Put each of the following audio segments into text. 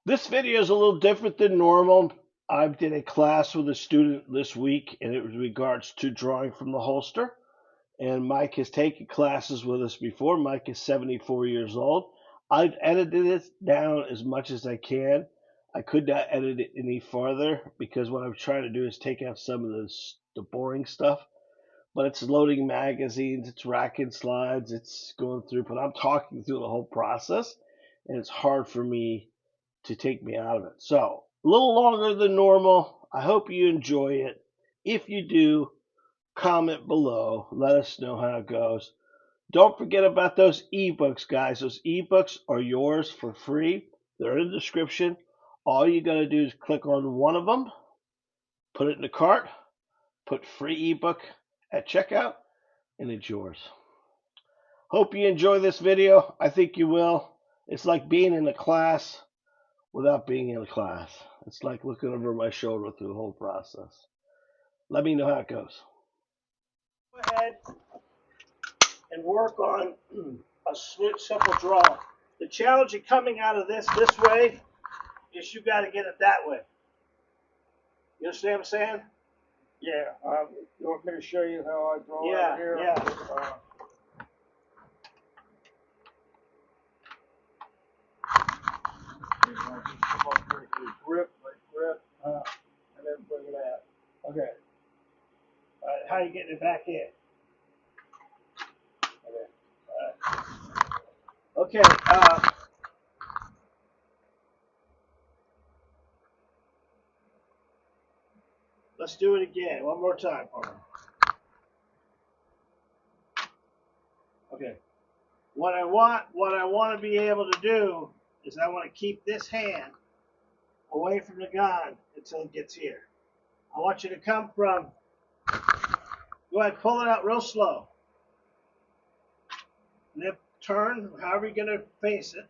This video is a little different than normal. I did a class with a student this week, and it was regards to drawing from the holster. And Mike has taken classes with us before. Mike is 74 years old. I've edited it down as much as I can. I could not edit it any farther because what I'm trying to do is take out some of the boring stuff. But it's loading magazines, it's racking slides, it's going through. But I'm talking through the whole process, and it's hard for me to take me out of it. So, a little longer than normal. I hope you enjoy it. If you do, comment below. Let us know how it goes. Don't forget about those ebooks, guys. Those ebooks are yours for free. They're in the description. All you got to do is click on one of them, put it in the cart, put free ebook at checkout, and it's yours. Hope you enjoy this video. I think you will. It's like being in a class without being in a class. It's like looking over my shoulder through the whole process. Let me know how it goes. Go ahead and work on a simple draw. The challenge of coming out of this way is you got to get it that way. You understand what I'm saying? Yeah. You want me to show you how I draw Yeah, out here? yeah. Just come up here to grip, and then bring it out. Okay. How you getting it back in? Okay. Let's do it again. One more time for me. Okay. What I want to be able to do is I want to keep this hand away from the gun until it gets here. I want you to come from, go ahead, pull it out real slow. And then turn, however you're going to face it.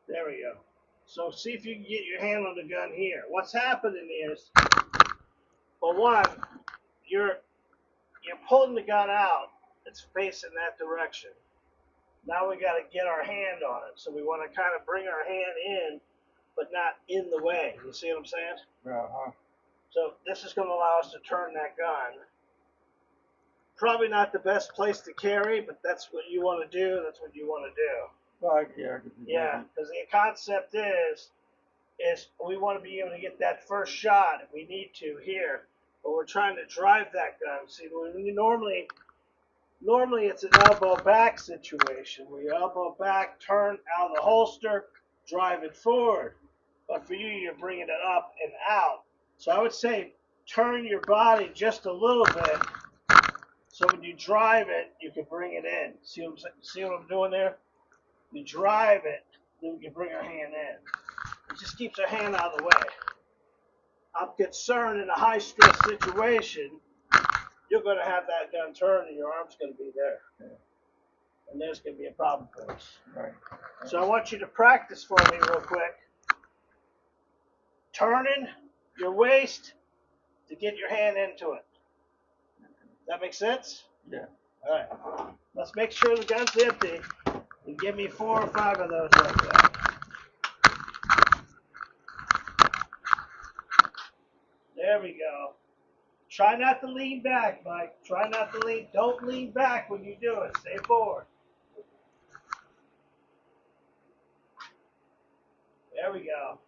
There we go. So see if you can get your hand on the gun here. What's happening is, well, one, you're pulling the gun out. It's facing that direction. Now we got to get our hand on it. So we want to kind of bring our hand in, but not in the way. You see what I'm saying? Uh-huh. So this is going to allow us to turn that gun. Probably not the best place to carry, but that's what you want to do. That's what you want to do. Yeah, because the concept is we want to be able to get that first shot if we need to here, but we're trying to drive that gun. See, normally it's an elbow back situation where you elbow back, turn out of the holster, drive it forward. But for you, you're bringing it up and out. So I would say turn your body just a little bit. So when you drive it, you can bring it in. See what I'm doing there? You drive it, then we can bring our hand in. It just keeps our hand out of the way. I'm concerned in a high-stress situation, you're going to have that gun turned and your arm's going to be there. Yeah. And there's going to be a problem for us. Right. So I want you to practice for me real quick. Turning your waist to get your hand into it. That make sense? Yeah. All right. Let's make sure the gun's empty. And give me 4 or 5 of those like that. There we go. Try not to lean back, Mike. Try not to lean. Don't lean back when you do it. Stay forward. There we go.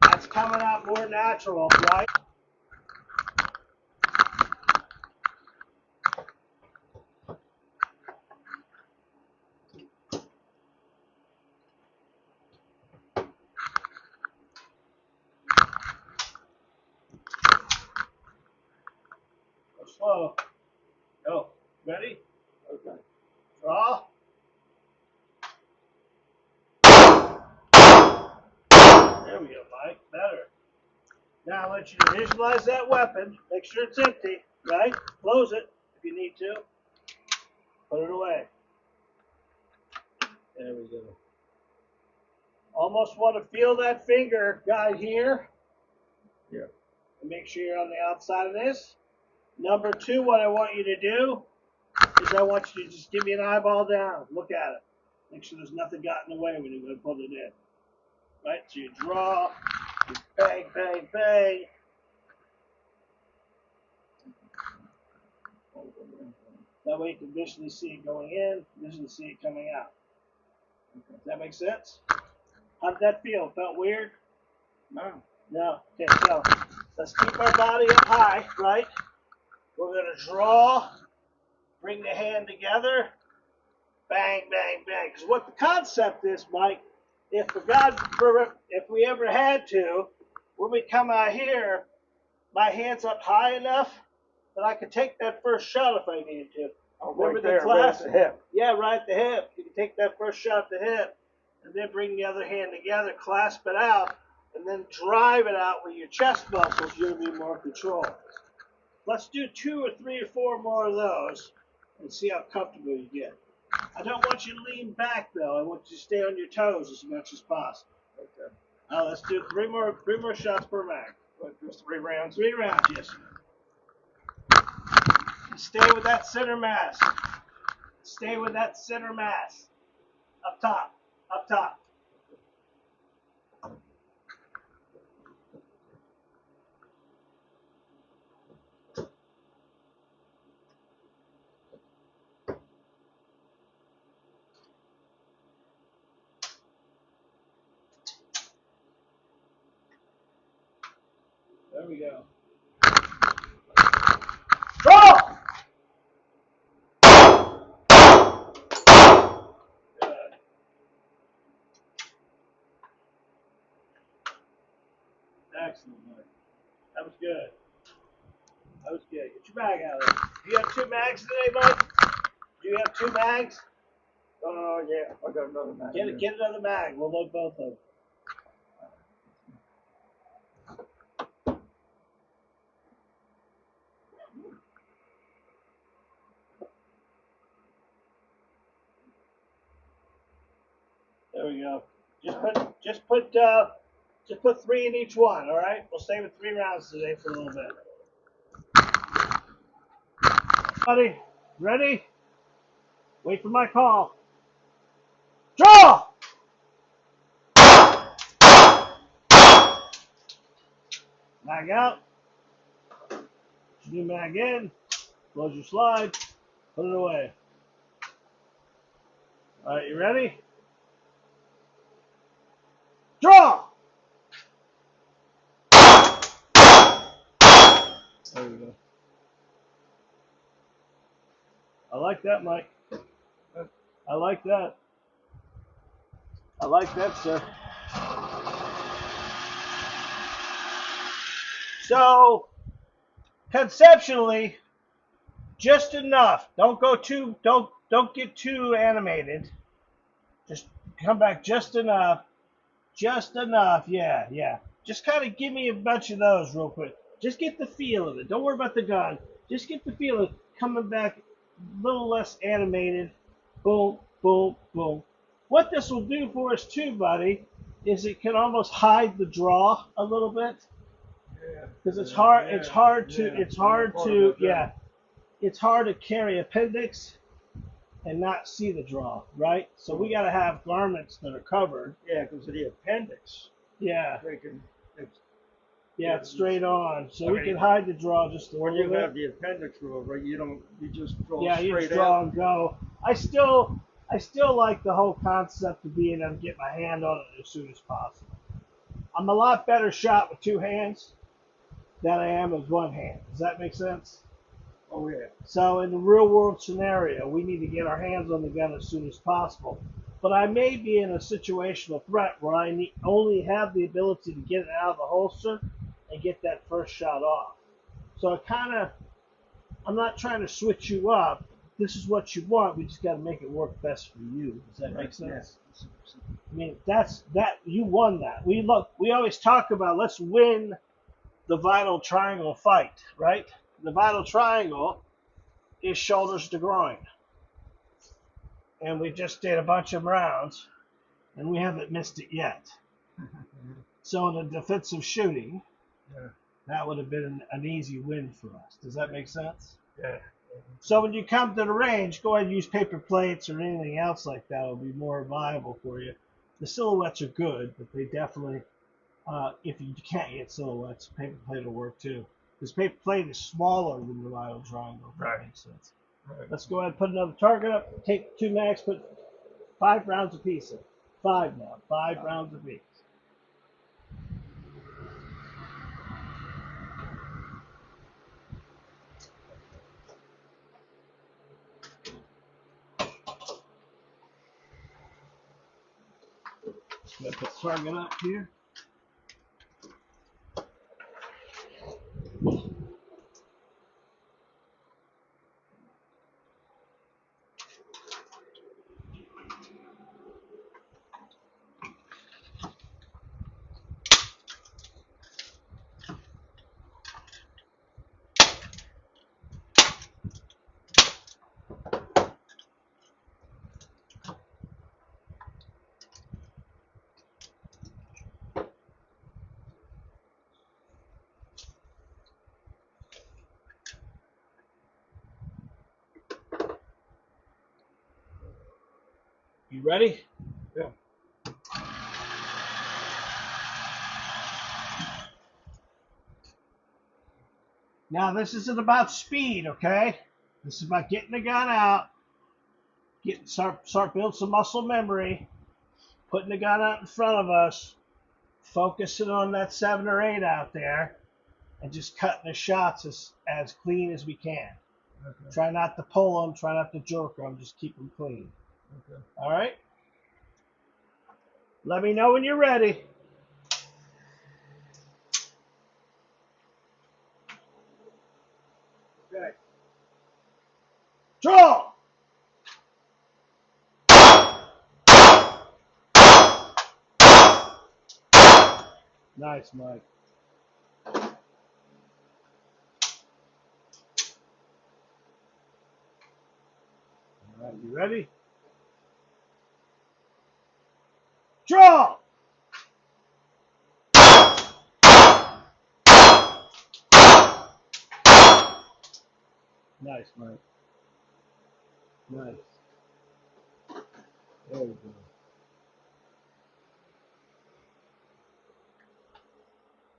That's coming out more natural, right? Go slow. Go. Ready? Okay. Draw. There we go, Mike. Better. Now I want you to visualize that weapon. Make sure it's empty, right? Close it if you need to. Put it away. There we go. Almost want to feel that finger guy here. Yeah. And make sure you're on the outside of this. Number 2, what I want you to do is I want you to just give me an eyeball down. Look at it. Make sure there's nothing got in the way when you're going to put it in. right? So you draw, you bang, bang, bang. That way you can visually see it going in, visually see it coming out. Does that make sense? How did that feel? Felt weird? No. No. Okay, so let's keep our body up high, right? We're going to draw, bring the hand together, bang, bang, bang. Because what the concept is, Mike, if we ever had to, when we come out here, my hand's up high enough that I could take that first shot if I needed to. Remember right there, the class? Right at the hip. Yeah, right at the hip. You can take that first shot at the hip, and then bring the other hand together, clasp it out, and then drive it out with your chest muscles. You'll be more control. Let's do 2 or 3 or 4 more of those and see how comfortable you get. I don't want you to lean back, though. I want you to stay on your toes as much as possible. Okay. Let's do three more shots per mag. Just 3 rounds? 3 rounds, yes. Stay with that center mass. Stay with that center mass. Up top. Up top. There we go. Draw! Good. Excellent, Mike. That was good. That was good. Get your bag out of there. Do you have 2 mags today, Mike? Do you have 2 mags? Yeah. I got another mag. Get another mag. We'll load both of them. There we go. Just put 3 in each one. All right. We'll stay with 3 rounds today for a little bit. Buddy, ready? Wait for my call. Draw! Mag out. New mag in. Close your slide. Put it away. All right, you ready? Draw! There we go. I like that, Mike. I like that. I like that, sir. So, conceptually, just enough. Don't get too animated. Just come back just enough. Just enough. Yeah. Just kind of give me a bunch of those real quick. Just get the feel of it. Don't worry about the gun. Just get the feel of it. Coming back a little less animated. Boom, boom, boom. What this will do for us too, buddy, is it can almost hide the draw a little bit. Because it's hard. It's hard to carry appendix and not see the draw, right? So we got to have garments that are covered. Yeah, because of the appendix. Yeah. Yeah, it's straight on. So we can hide the draw just a little bit. When you have the appendix rule, right, you just draw straight out. Yeah, you just draw and go. I still like the whole concept of being able to get my hand on it as soon as possible. I'm a lot better shot with 2 hands than I am with 1 hand. Does that make sense? Oh, yeah. So in the real world scenario, we need to get our hands on the gun as soon as possible. But I may be in a situational threat where I only have the ability to get it out of the holster and get that first shot off. So I'm not trying to switch you up. This is what you want. We just got to make it work best for you. Does that make sense? Yeah. I mean, you won that. We always talk about let's win the vital triangle fight, right? The vital triangle is shoulders to groin. And we just did a bunch of rounds, and we haven't missed it yet. So in a defensive shooting, that would have been an easy win for us. Does that make sense? Yeah. So when you come to the range, go ahead and use paper plates or anything else like that. It'll be more viable for you. The silhouettes are good, but they definitely, if you can't get silhouettes, paper plate will work too. Because paper plate is smaller than the vinyl triangle, if that makes sense. Right. Let's go ahead and put another target up. Take 2 mags, put 5 rounds apiece in. 5 now, 5 rounds apiece. I'm gonna put target up here. You ready? Yeah. Now this isn't about speed, okay? This is about getting the gun out, start building some muscle memory, putting the gun out in front of us, focusing on that 7 or 8 out there, and just cutting the shots as clean as we can. Okay. Try not to pull them, try not to jerk them, just keep them clean. Okay. All right? Let me know when you're ready. Okay. Draw! Nice, Mike. All right, you ready? Draw! Nice, Mike. Nice. There we go.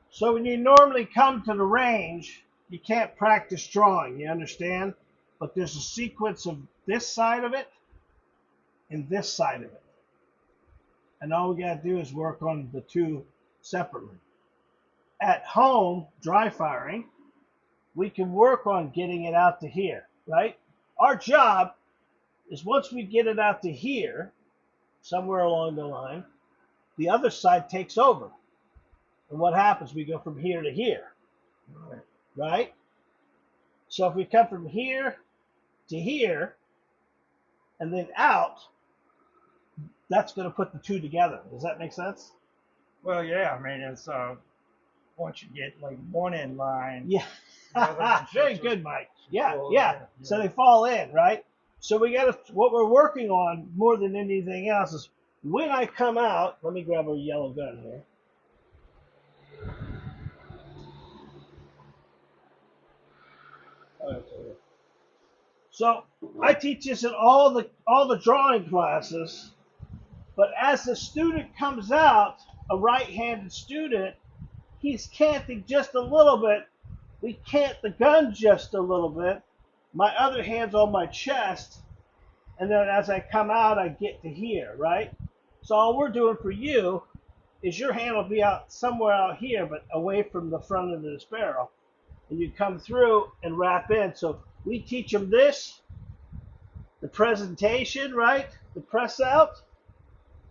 So when you normally come to the range, you can't practice drawing, you understand? But there's a sequence of this side of it and this side of it. And all we got to do is work on the two separately. At home, dry firing, we can work on getting it out to here, right? Our job is once we get it out to here, somewhere along the line, the other side takes over. And what happens? We go from here to here, Right. right? So if we come from here to here and then out, that's going to put the two together. Does that make sense? Well, yeah. I mean, it's once you get like one in line, Yeah. the other one Very should good, just Mike. Yeah, fall yeah. in. So Yeah. they fall in, right? So we got to, what we're working on more than anything else is when I come out, let me grab a yellow gun here. So I teach this in all the drawing classes, but as the student comes out, a right-handed student, he's canting just a little bit. We cant the gun just a little bit. My other hand's on my chest, and then as I come out, I get to here, right? So all we're doing for you is your hand will be out somewhere out here, but away from the front of this barrel. And you come through and wrap in. So we teach them this, the presentation, right? The press out,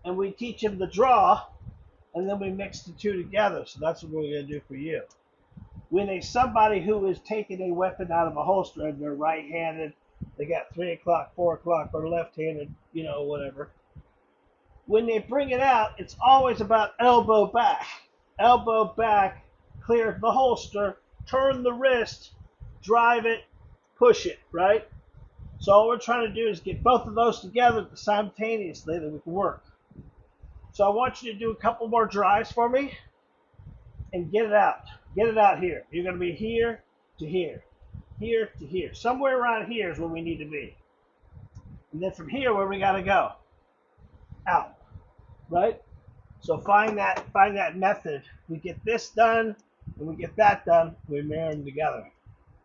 and we teach them the draw, and then we mix the two together. So that's what we're going to do for you. When somebody who is taking a weapon out of a holster and they're right-handed, they got 3 o'clock, 4 o'clock, or left-handed, whatever. When they bring it out, it's always about elbow back, clear the holster, turn the wrist, drive it, push it, right? So all we're trying to do is get both of those together simultaneously that we can work. So I want you to do a couple more drives for me and get it out. Get it out here. You're going to be here to here, here to here. Somewhere around here is where we need to be. And then from here, where we got to go? Out. right? So find that method. We get this done, and we get that done. We marry them together.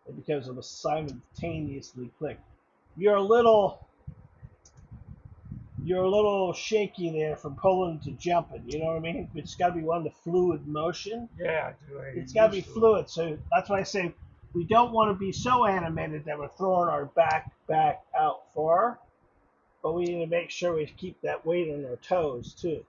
It becomes a simultaneously click. You're a little shaky there from pulling to jumping. You know what I mean? It's got to be one of the fluid motion. Yeah, It's got to be fluid. So that's why I say we don't want to be so animated that we're throwing our back out far, but we need to make sure we keep that weight on our toes too.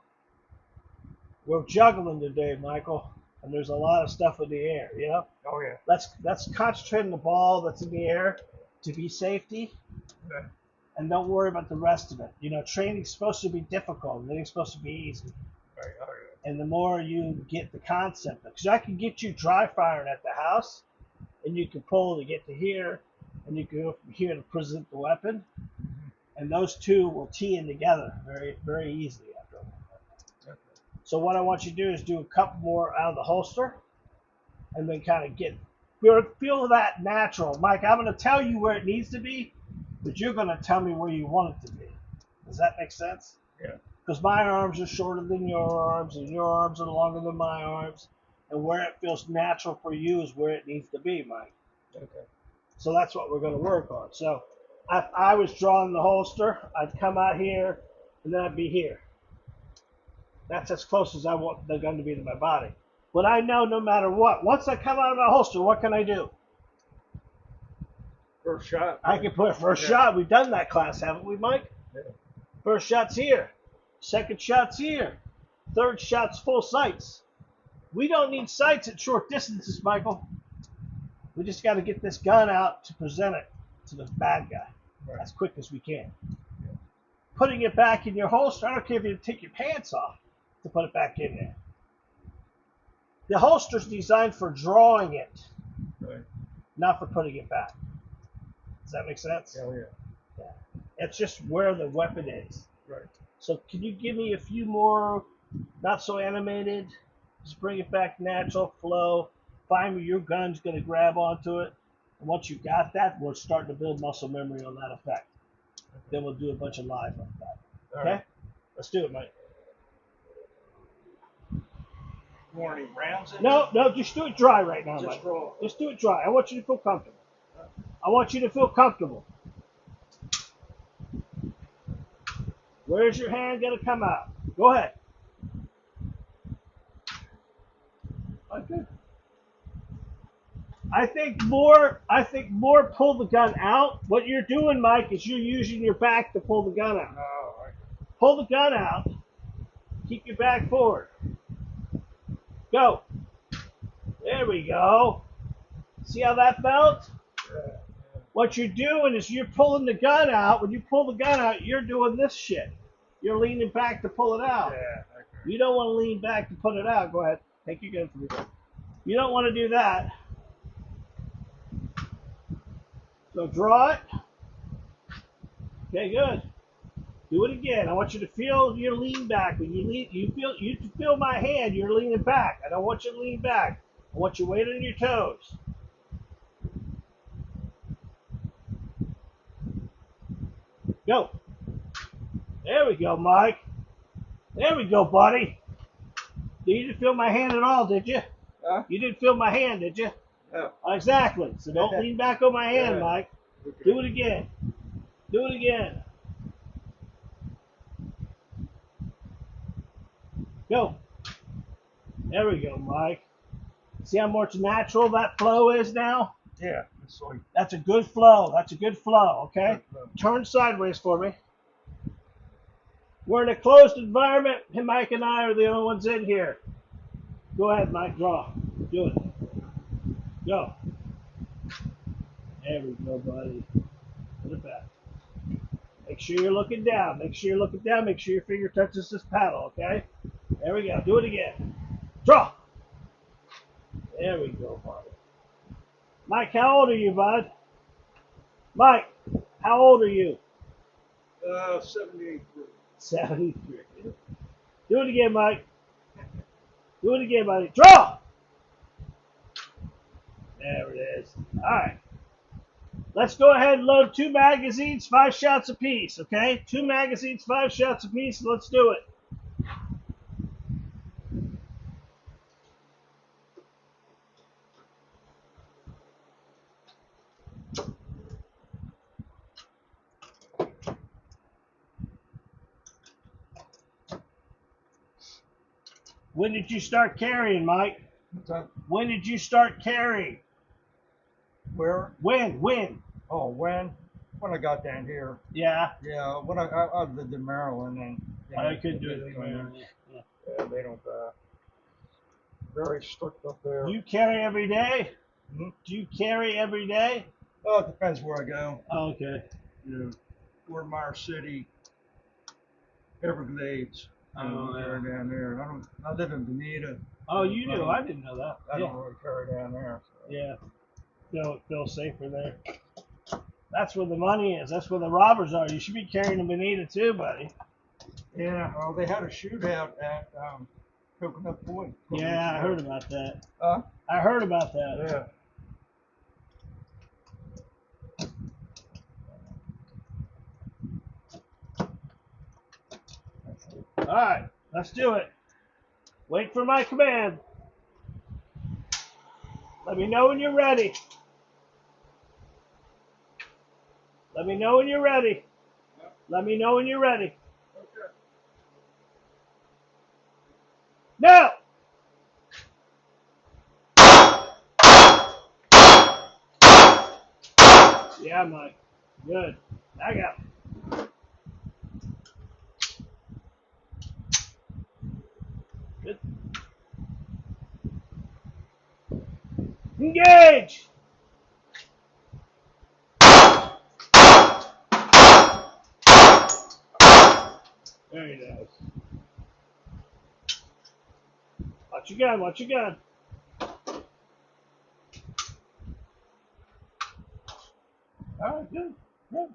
We're juggling today, Michael, and there's a lot of stuff in the air. You know. Oh yeah. Let's concentrate on the ball that's in the air to be safety. Okay. And don't worry about the rest of it. You know, training's supposed to be difficult. Training's supposed to be easy. Right. Oh yeah. And the more you get the concept, because I can get you dry firing at the house, and you can pull to get to here, and you can go from here to present the weapon, and those two will tee in together very, very easily after a while. Okay. So what I want you to do is do a couple more out of the holster, and then kind of feel that natural. Mike, I'm going to tell you where it needs to be, but you're going to tell me where you want it to be. Does that make sense? Yeah. Because my arms are shorter than your arms, and your arms are longer than my arms, and where it feels natural for you is where it needs to be, Mike. Okay. So that's what we're going to work on. So if I was drawing the holster, I'd come out here, and then I'd be here. That's as close as I want the gun to be to my body. But I know no matter what, once I come out of my holster, what can I do? First shot. I can put a first shot. We've done that class, haven't we, Mike? Yeah. First shot's here. Second shot's here. Third shot's full sights. We don't need sights at short distances, Michael. We just got to get this gun out to present it to the bad guy as quick as we can. Yeah. Putting it back in your holster, I don't care if you take your pants off to put it back in there. The holster's designed for drawing it, not for putting it back. Does that make sense? Oh yeah. Yeah. It's just where the weapon is. Right. So can you give me a few more, not so animated? Just bring it back natural, flow. Find where your gun's going to grab onto it. And once you got that, we're starting to build muscle memory on that effect. Okay. Then we'll do a bunch of live like that. Okay? Right. Let's do it, Mike. You want any rounds in No, just do it dry right now, Mike. Raw. Just do it dry. I want you to feel comfortable. I want you to feel comfortable. Where's your hand going to come out? Go ahead. Okay. I think more pull the gun out. What you're doing, Mike, is you're using your back to pull the gun out. Oh, right. Pull the gun out. Keep your back forward. Go. There we go. See how that felt? Yeah. What you're doing is you're pulling the gun out. When you pull the gun out, you're doing this shit. You're leaning back to pull it out. Yeah. Okay. You don't want to lean back to put it out. Go ahead. Take your gun from me. You don't want to do that. So draw it. Okay, good. Do it again. I want you to feel your lean back. When you feel my hand, you're leaning back. I don't want you to lean back. I want you weight on your toes. Go. There we go, Mike. There we go, buddy. You didn't feel my hand at all, did you? Huh? You didn't feel my hand, did you? No. Exactly. So don't lean back on my hand, Mike. Okay. Do it again. Do it again. Go. There we go, Mike. See how much natural that flow is now? Yeah. It's like That's a good flow. That's a good flow, okay? good flow. Turn sideways for me. We're in a closed environment, and Mike and I are the only ones in here. Go ahead, Mike. Draw. Do it. Go. There we go, buddy. Put it back. Make sure you're looking down. Make sure you're looking down. Make sure your finger touches this paddle, okay? There we go. Do it again. Draw. There we go, buddy. Mike, how old are you, bud? Mike, how old are you? 78. 73. Do it again, Mike. Do it again, buddy. Draw! There it is. All right. Let's go ahead and load 2 magazines, 5 shots apiece, okay? 2 magazines, 5 shots apiece. Let's do it. When did you start carrying, Mike? What's that? When did you start carrying? Where? When? Oh, when? When I got down here. Yeah. Yeah, when I lived in Maryland and I couldn't do they it. don't, yeah, they don't. Very strict up there. Do you carry every day? Hmm? Do you carry every day? Oh, it depends where I go. Oh, okay. Yeah. Fort Myers City, Everglades. Oh, I carry down there. I live in Bonita. Oh, you do? I didn't know that. I Yeah. don't really carry down there. So. Yeah. Feel safer there. That's where the money is. That's where the robbers are. You should be carrying a Bonita too, buddy. Yeah, well, they had a shootout at Coconut Point. Yeah, I heard about that. Huh? I heard about that. Yeah. All right, let's do it. Wait for my command. Let me know when you're ready. Let me know when you're ready. Let me know when you're ready. Okay. Now! Yeah, Mike. Good. I got it. Good. Engage! Very nice. Watch your gun, watch your gun. All right, good. Good.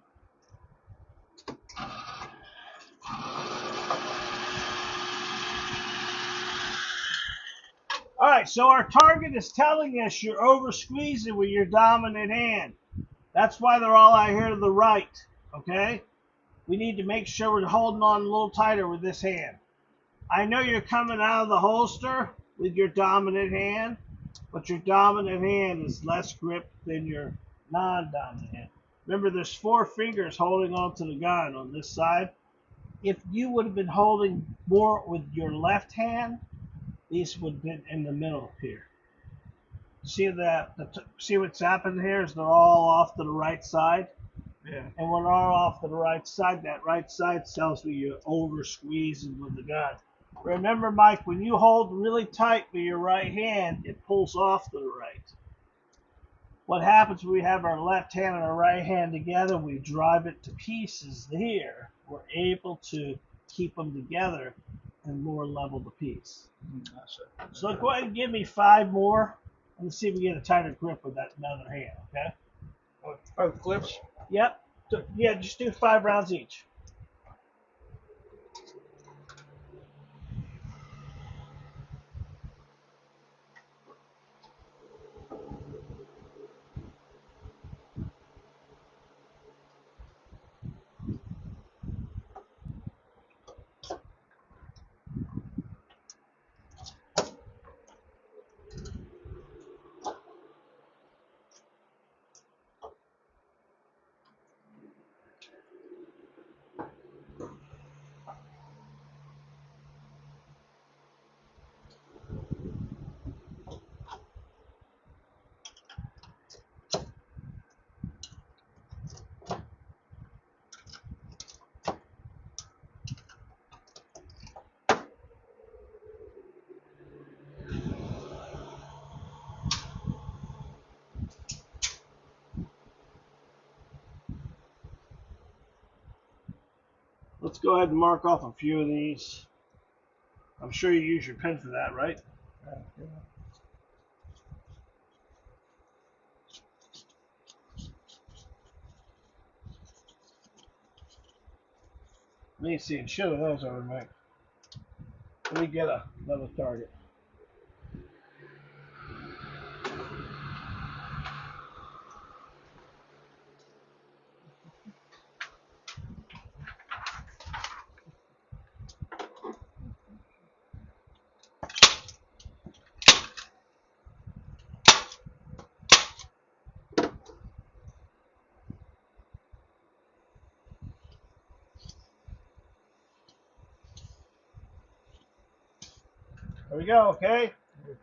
All right, so our target is telling us you're over squeezing with your dominant hand. That's why they're all out here to the right, okay? We need to make sure we're holding on a little tighter with this hand. I know you're coming out of the holster with your dominant hand, but your dominant hand is less grip than your non-dominant hand. Remember, there's 4 fingers holding onto the gun on this side. If you would have been holding more with your left hand, these would have been in the middle here. See see what's happened here is they're all off to the right side. Yeah. And when they're all off to the right side, that right side tells me you're over squeezing with the gun. Remember, Mike, when you hold really tight with your right hand, it pulls off to the right. What happens when we have our left hand and our right hand together, we drive it to pieces here. We're able to keep them together and more level the piece. So go ahead and give me 5 more. Let's see if we get a tighter grip with that other hand, okay? Oh, clips? Yep. So, yeah, just do 5 rounds each. Let's go ahead and mark off a few of these. I'm sure you use your pen for that, right? Yeah. Let me see. Show those over, Mike. Let me get another target. There we go, okay?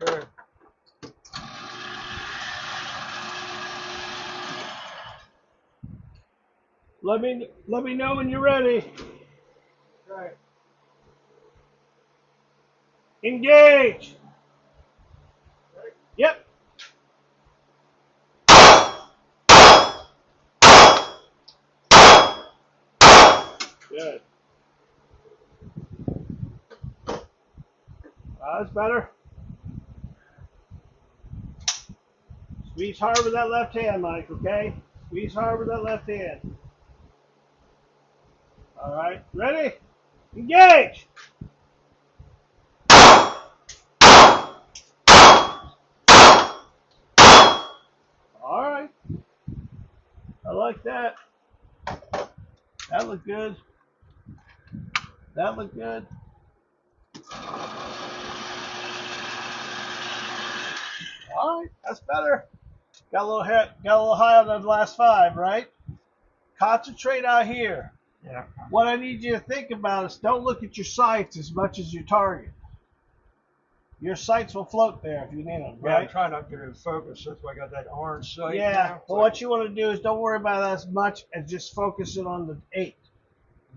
Okay. Let me know when you're ready. Okay. Engage. Ready? Yep. Good. That's better. Squeeze hard with that left hand, Mike, okay? Squeeze hard with that left hand. All right. Ready? Engage. All right. I like that. That looked good. That looked good. All right. That's better. Got a little high on the last 5, right? Concentrate out here. Yeah. What I need you to think about is don't look at your sights as much as your target. Your sights will float there if you need them, Yeah, right? I'm trying not to get in focus. That's why I got that orange sight. Yeah, now. but what you want to do is don't worry about that as much and just focus it on the 8.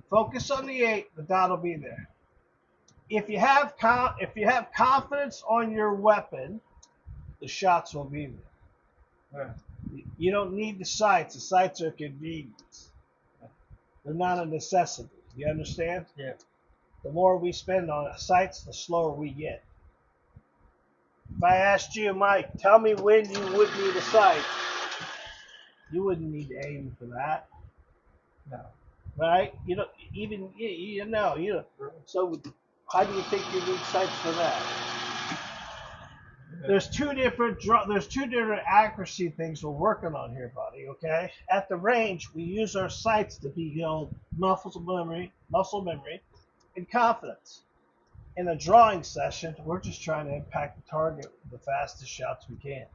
Focus on the 8, the dot will be there. If you have confidence on your weapon, the shots will be there. Yeah. You don't need the sights. The sights are convenience. They're not a necessity. You understand? Yeah. The more we spend on sights, the slower we get. If I asked you, Mike, tell me when you would need a sight, you wouldn't need to aim for that, No. right? You don't even you know you. So how do you think you need sights for that? Yeah. There's two different accuracy things we're working on here, buddy. Okay. At the range, we use our sights to build muscle memory, and confidence. In a drawing session, we're just trying to impact the target with the fastest shots we can.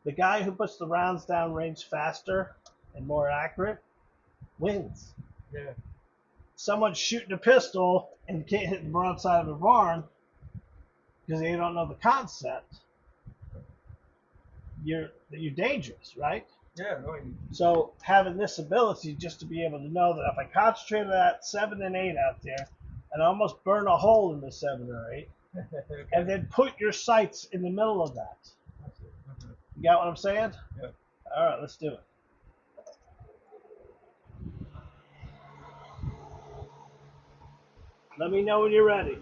The guy who puts the rounds down range faster and more accurate wins. Yeah. Someone shooting a pistol and can't hit the broadside of a barn because they don't know the concept. You're dangerous, right? Yeah. No, So having this ability just to be able to know that if I concentrate on that 7 and 8 out there and almost burn a hole in the 7 or 8, okay. and then put your sights in the middle of that. Okay. You got what I'm saying? Yeah. All right, let's do it. Let me know when you're ready.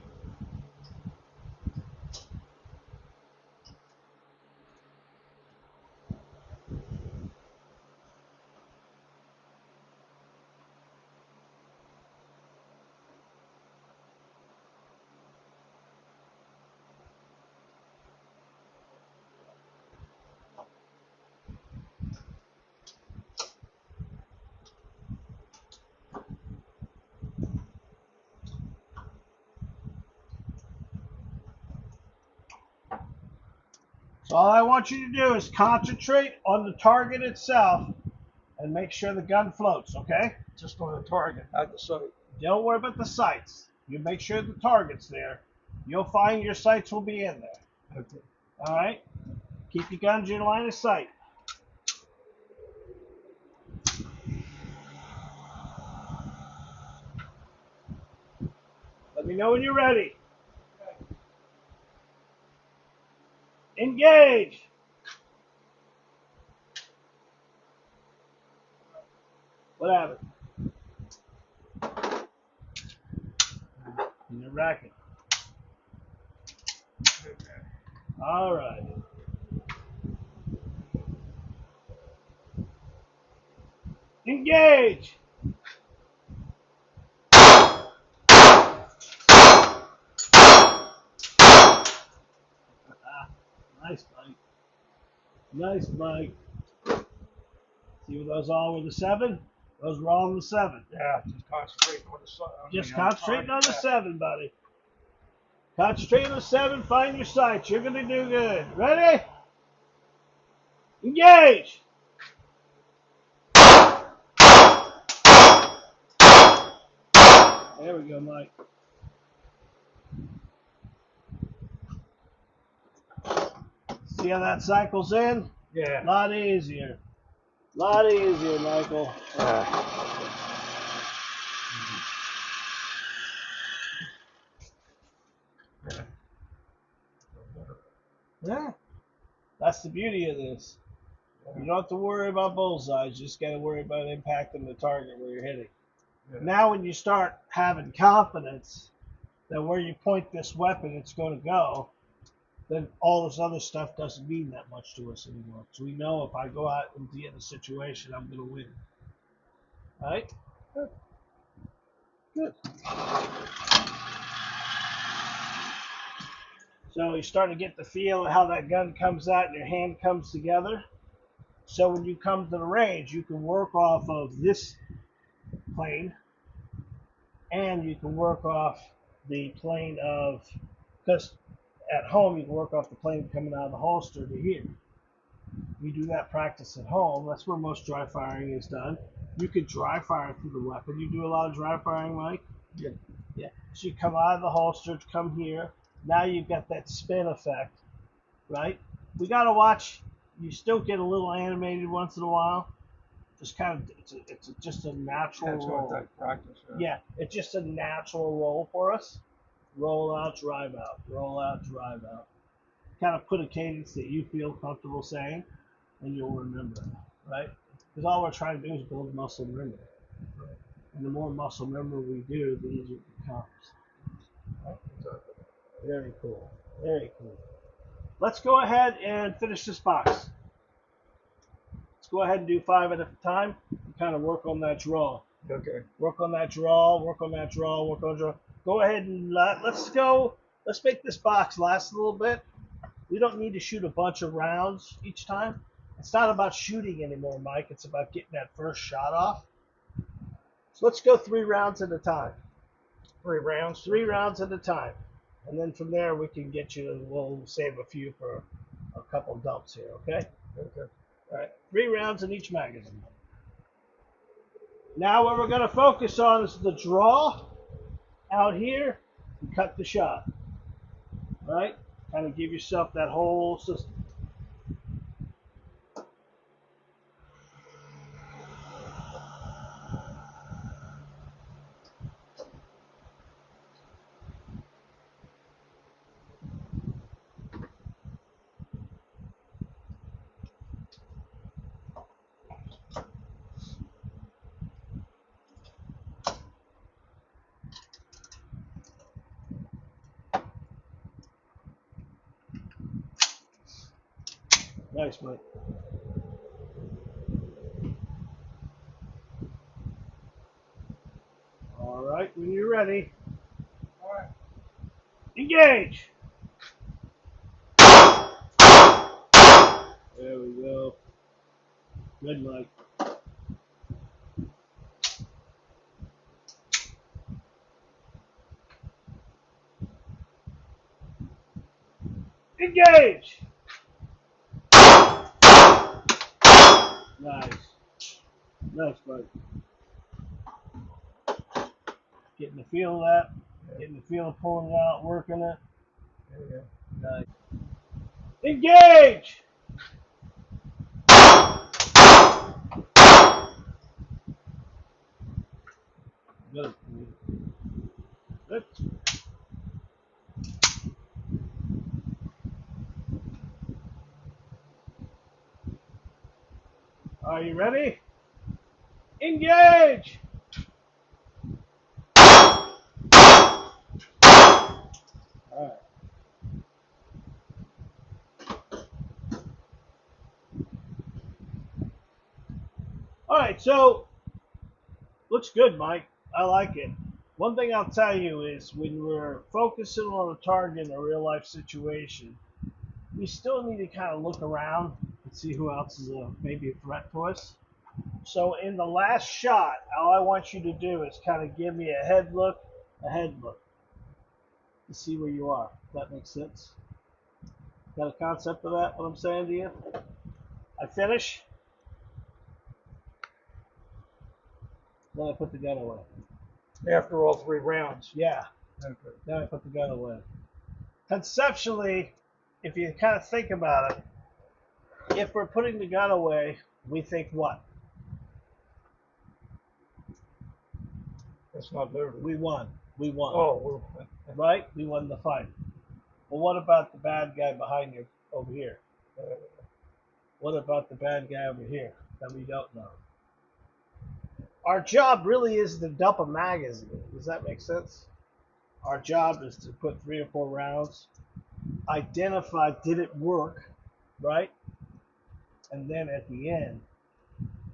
So all I want you to do is concentrate on the target itself and make sure the gun floats, okay? Just on the target, not the sight. Don't worry about the sights. You make sure the target's there. You'll find your sights will be in there. Okay. All right? Keep your guns in line of sight. Let me know when you're ready. Engage. What happened? In the racket. Okay. All right. Engage. Nice, Mike. Nice, Mike. See what those all were the 7? Those were all in the 7. Yeah. Just concentrating on the sight. Just concentrating on the 7, buddy. Concentrate on the 7. Find your sights. You're going to do good. Ready? Engage. There we go, Mike. See how that cycles in? Yeah. A lot easier. A lot easier, Michael. Yeah. That's the beauty of this. You don't have to worry about bullseyes. You just got to worry about impacting the target where you're hitting. Yeah. Now, when you start having confidence that where you point this weapon, it's going to go, then all this other stuff doesn't mean that much to us anymore. So we know if I go out and get in a situation, I'm going to win. All right? Good. Good. So you start to get the feel of how that gun comes out and your hand comes together. So when you come to the range, you can work off of this plane and you can work off the plane of, because at home you can work off the plane coming out of the holster to here. We do that practice at home. That's where most dry firing is done. You could dry fire through the weapon. You do a lot of dry firing, Mike? Yeah. Yeah. So you come out of the holster to come here. Now you've got that spin effect, right? We got to watch. You still get a little animated once in a while. Just kind of, it's just a natural roll. That practice. Yeah, it's just a natural roll for us. Roll out, drive out. Roll out, drive out. Kind of put a cadence that you feel comfortable saying, and you'll remember it, right? Because all we're trying to do is build muscle memory. Right? And the more muscle memory we do, the easier it becomes. Right? Very cool. Very cool. Let's go ahead and finish this box. Let's go ahead and do 5 at a time and kind of work on that draw. Okay. Work on that draw, work on that draw, work on draw. Go ahead and let's go. Let's make this box last a little bit. We don't need to shoot a bunch of rounds each time. It's not about shooting anymore, Mike. It's about getting that first shot off. So let's go 3 rounds at a time. 3 rounds? 3 rounds at a time. And then from there we can get you, we'll save a few for a couple dumps here, okay? Okay. All right, 3 rounds in each magazine. Now what we're going to focus on is the draw out here and cut the shot. All right? Kind of give yourself that whole system. Nice, Mike. All right, when you're ready, All right. engage. There we go. Good, Mike. Engage. Nice. Nice, Mike. Getting the feel of that. Getting the feel of pulling it out, working it. There you go. Nice. Engage. Good. Good. Are you ready? Engage. All right. All right, so looks good, Mike. I like it. One thing I'll tell you is when we're focusing on a target in a real life situation, we still need to kind of look around and see who else is maybe a threat to us. So in the last shot, all I want you to do is kind of give me a head look to see where you are. If that makes sense. Got a concept of that? What I'm saying to you? I finish, then I put the gun away. After all 3 rounds. Yeah, Okay. then I put the gun away. Conceptually, if you kind of think about it, if we're putting the gun away, we think what? It's not loaded. We won. We won. Oh, Right? We won the fight. Well, what about the bad guy behind you over here? What about the bad guy over here that we don't know? Our job really is to dump a magazine. Does that make sense? Our job is to put 3 or 4 rounds, identify did it work, right? And then at the end,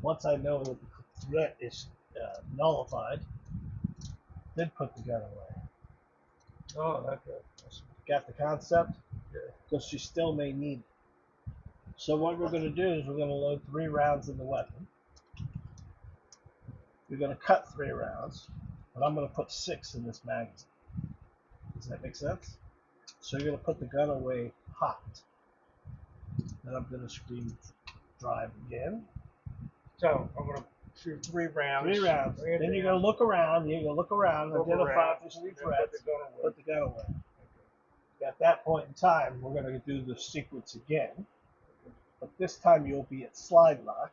once I know that the threat is nullified, then put the gun away. oh, okay. Got the concept? Yeah. Because you still may need it. So what we're going to do is we're going to load 3 rounds in the weapon. We're going to cut 3 rounds, but I'm going to put 6 in this magazine. Does that make sense? So you're going to put the gun away hot. Then I'm going to scream drive again. So I'm gonna shoot 3 rounds. 3 rounds. Then you're going to look around. You're going to look around, identify if there's any threats, put the gun away. At that point in time, we're going to do the sequence again. But this time you'll be at slide lock.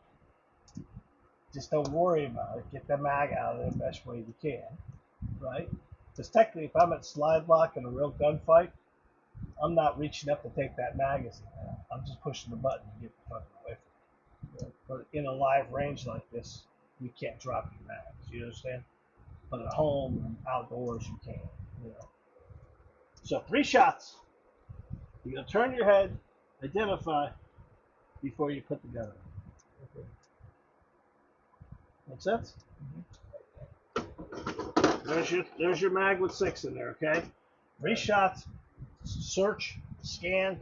Just don't worry about it. Get the mag out of there the best way you can, right? Because technically, if I'm at slide lock in a real gunfight, I'm not reaching up to take that magazine out. I'm just pushing the button to get the fucker away from it. But in a live range like this, you can't drop your mags. You understand? But at home and outdoors, you can. You know. So 3 shots. You're gonna turn your head, identify before you put the gun in. Okay. Make sense? There's your mag with 6 in there, okay? 3 shots, search, scan,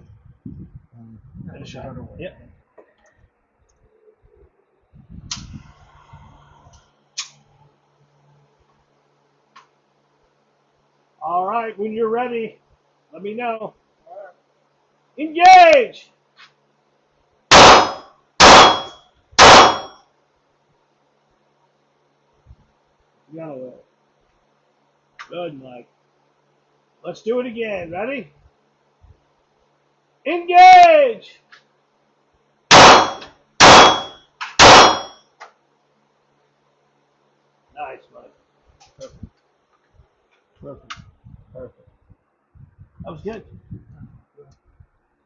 finish up. Yep. All right, when you're ready, let me know. Engage! Gun away. Good, Mike. Let's do it again. Ready? Engage! Nice, Mike. Perfect. Perfect. Perfect. That was good.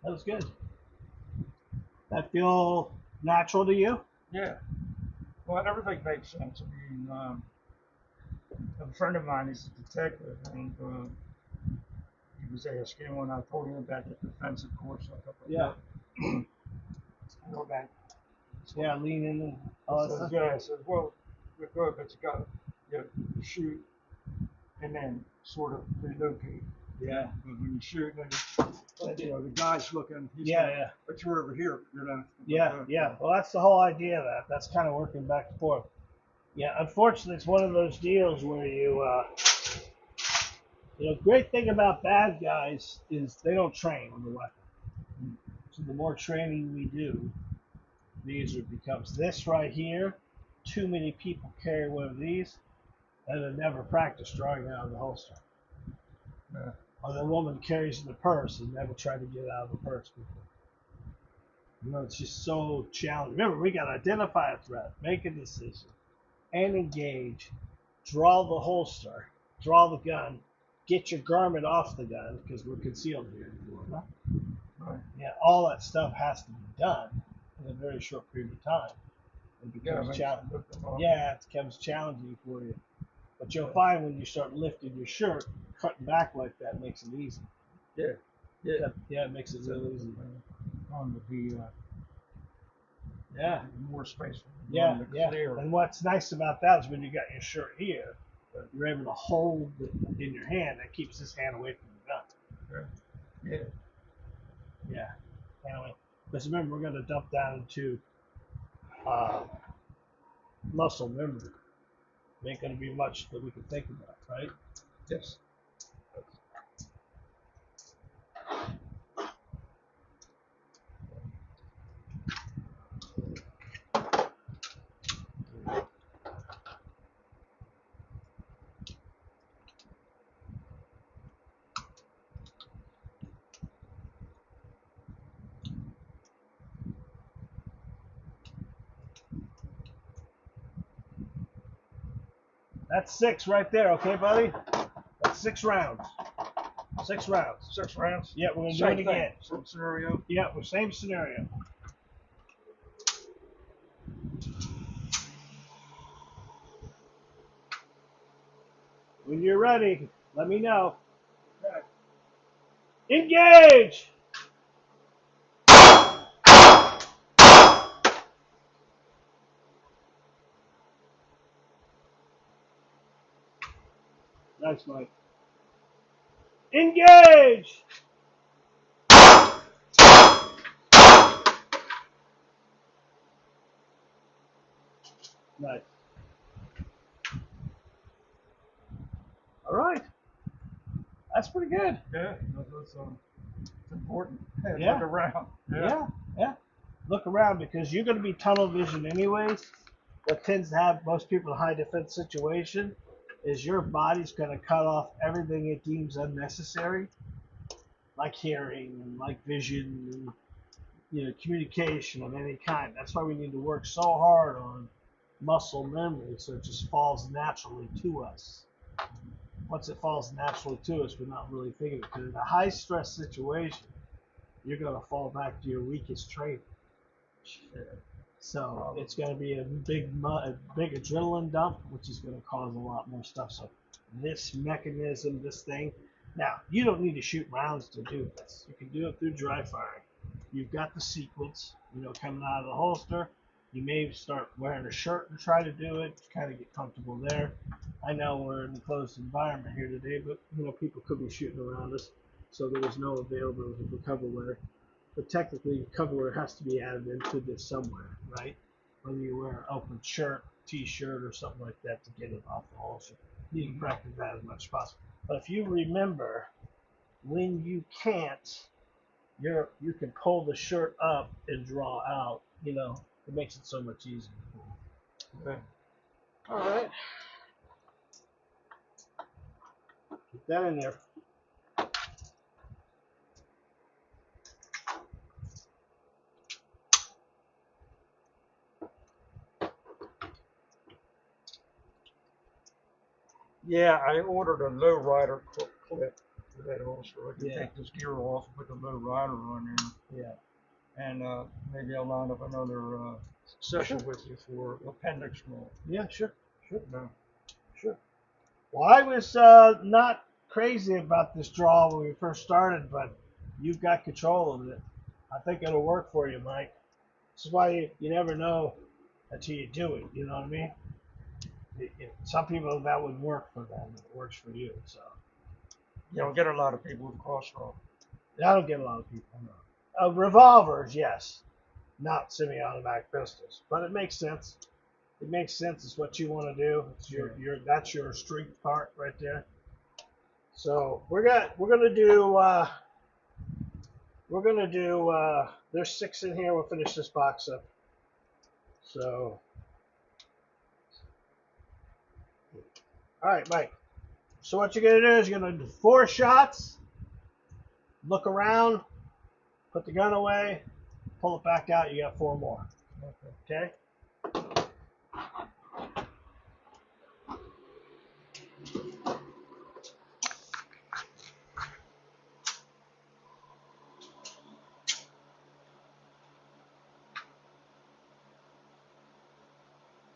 That was good. That feel natural to you? Yeah. Well, everything makes sense. I mean, a friend of mine is a detective, and he was asking when I told him about the defensive course. I thought, Yeah. I know that. Yeah, lean in and all that stuff. Yeah, I said, well, we're good, but you got to shoot and then sort of relocate. Yeah. But when you shoot, then the guy's looking. Yeah. But you're over here, Yeah. Well, that's the whole idea of that. That's kind of working back and forth. Yeah, unfortunately, it's one of those deals where great thing about bad guys is they don't train on the weapon. So the more training we do, the easier it becomes. This right here, too many people carry one of these and have never practiced drawing it out of the holster. Yeah. Or the woman carries the purse and never tried to get it out of the purse before. It's just so challenging. Remember, we got to identify a threat, make a decision, and engage, draw the holster, draw the gun, get your garment off the gun because we're concealed here. Right. Yeah, all that stuff has to be done in a very short period of time. It becomes challenging. Yeah, it becomes challenging for you. But you'll find when you start lifting your shirt, cutting back like that makes it easy. Yeah. Yeah, it makes it real easy. On the Yeah. more space. Yeah. And what's nice about that is when you got your shirt here, you're able to hold it in your hand. That keeps this hand away from the gun. Yeah. Yeah. Anyway, because remember, we're going to dump down into muscle memory. There ain't going to be much that we can think about, right? Yes. That's 6 right there, okay, buddy? That's 6 rounds. 6 rounds. 6 rounds? Yeah, we're going to do Same it thing. again. Same scenario? Yeah, we're same scenario. When you're ready, let me know. Okay. Engage! Nice, Mike. Engage! Nice. All right. That's pretty good. Yeah, that's it's important. Yeah. Look around. Yeah. Look around because you're going to be tunnel vision anyways. What tends to have most people in a high defense situation is your body's going to cut off everything it deems unnecessary, like hearing and like vision and communication of any kind. That's why we need to work so hard on muscle memory so it just falls naturally to us. Once it falls naturally to us, we're not really thinking it. Because in a high stress situation, you're going to fall back to your weakest trait. So it's going to be a big adrenaline dump, which is going to cause a lot more stuff. So this mechanism, this thing. Now, you don't need to shoot rounds to do this. You can do it through dry firing. You've got the sequence, coming out of the holster. You may start wearing a shirt and try to do it, kind of get comfortable there. I know we're in a closed environment here today, but people could be shooting around us, so there was no availability for cover wear. But technically, cover wear has to be added into this somewhere, right? Whether you wear an open shirt, t-shirt, or something like that to get it off the holster. You can practice that as much as possible. But if you remember, when you can't, you can pull the shirt up and draw out. It makes it so much easier. Okay. All right. Get that in there. Yeah, I ordered a low rider clip for that holster. I can Yeah. take this gear off and put the low rider on there. Yeah. And maybe I'll line up another session with you for appendix roll. Yeah, sure. No. Sure. Well, I was not crazy about this draw when we first started, but you've got control of it. I think it'll work for you, Mike. This is why you never know until you do it. You know what I mean? Some people that would work for them. It works for you. So You don't get a lot of people with cross draw. I don't get a lot of people. No. Revolvers, yes, not semi-automatic pistols, but it makes sense. It makes sense. It's what you want to do. It's that's your strength part right there. So we're gonna do there's 6 in here. We'll finish this box up. So all right, Mike. So what you're gonna do is you're gonna do 4 shots. Look around. Put the gun away. Pull it back out. You got 4 more. Okay.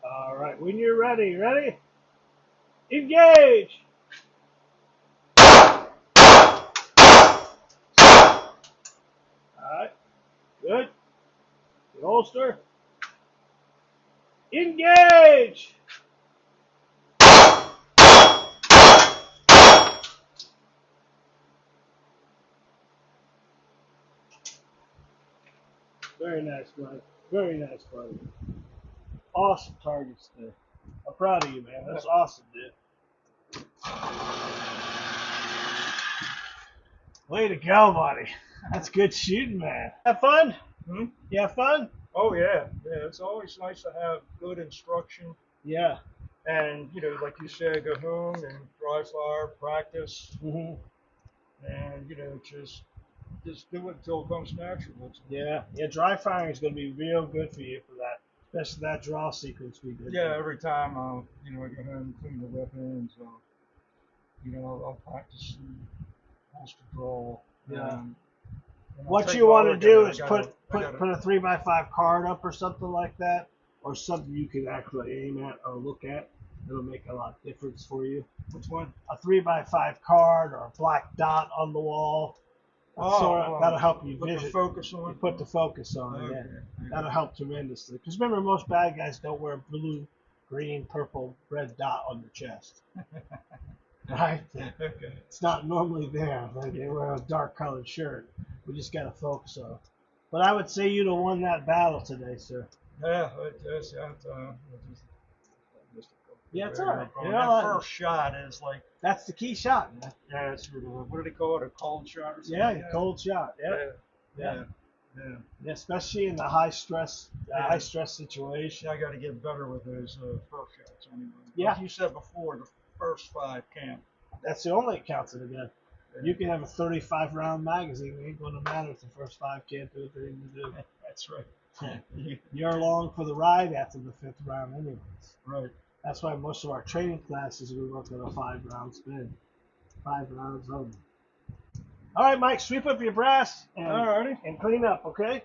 All right. When you're ready, engage. All right. Good. The holster. Engage. Very nice, Mike. Very nice, buddy. Awesome targets there. I'm proud of you, man. That's awesome, dude. Way to go, buddy. That's good shooting, man. Have fun? Hmm? You have fun? Oh yeah. It's always nice to have good instruction. Yeah. And like you said, go home and dry fire, practice, Mm-hmm. and just do it until it comes natural. Yeah. Dry firing is going to be real good for you for that. Especially that draw sequence we did. Yeah, every time I go home and clean the weapons, I'll practice the holster draw. Yeah. When I What take you my want to look at it, do I is gotta, I put gotta. a 3x5 card up or something like that, or something you can actually aim at or look at. It'll make a lot of difference for you. Which one? A 3x5 card or a black dot on the wall. That'll help you Put the vision. focus You on. put the focus on it. Okay. Yeah, that'll help tremendously. Because remember, most bad guys don't wear blue, green, purple, red dot on their chest. Right? Okay. It's not normally there. They wear a dark colored shirt. We just got to focus on it. But I would say you'd have won that battle today, sir. Yeah, just Yeah, it's all right. That first shot is like, that's the key shot, man. yeah, it's sort of what do they call it? A cold shot or something? Yeah, like cold shot. Yeah. Yeah. Especially in the high stress situation. I got to get better with those first shots anyway. Yeah. Like you said before, the first 5 count. That's the only that counts it again. You can have a 35 round magazine. It ain't going to matter if the first 5 can't do what they need to do. That's right. You're along for the ride after the 5th round, anyways. Right. That's why most of our training classes we work at a 5 round spin. 5 rounds only. All right, Mike, sweep up your brass and clean up, okay?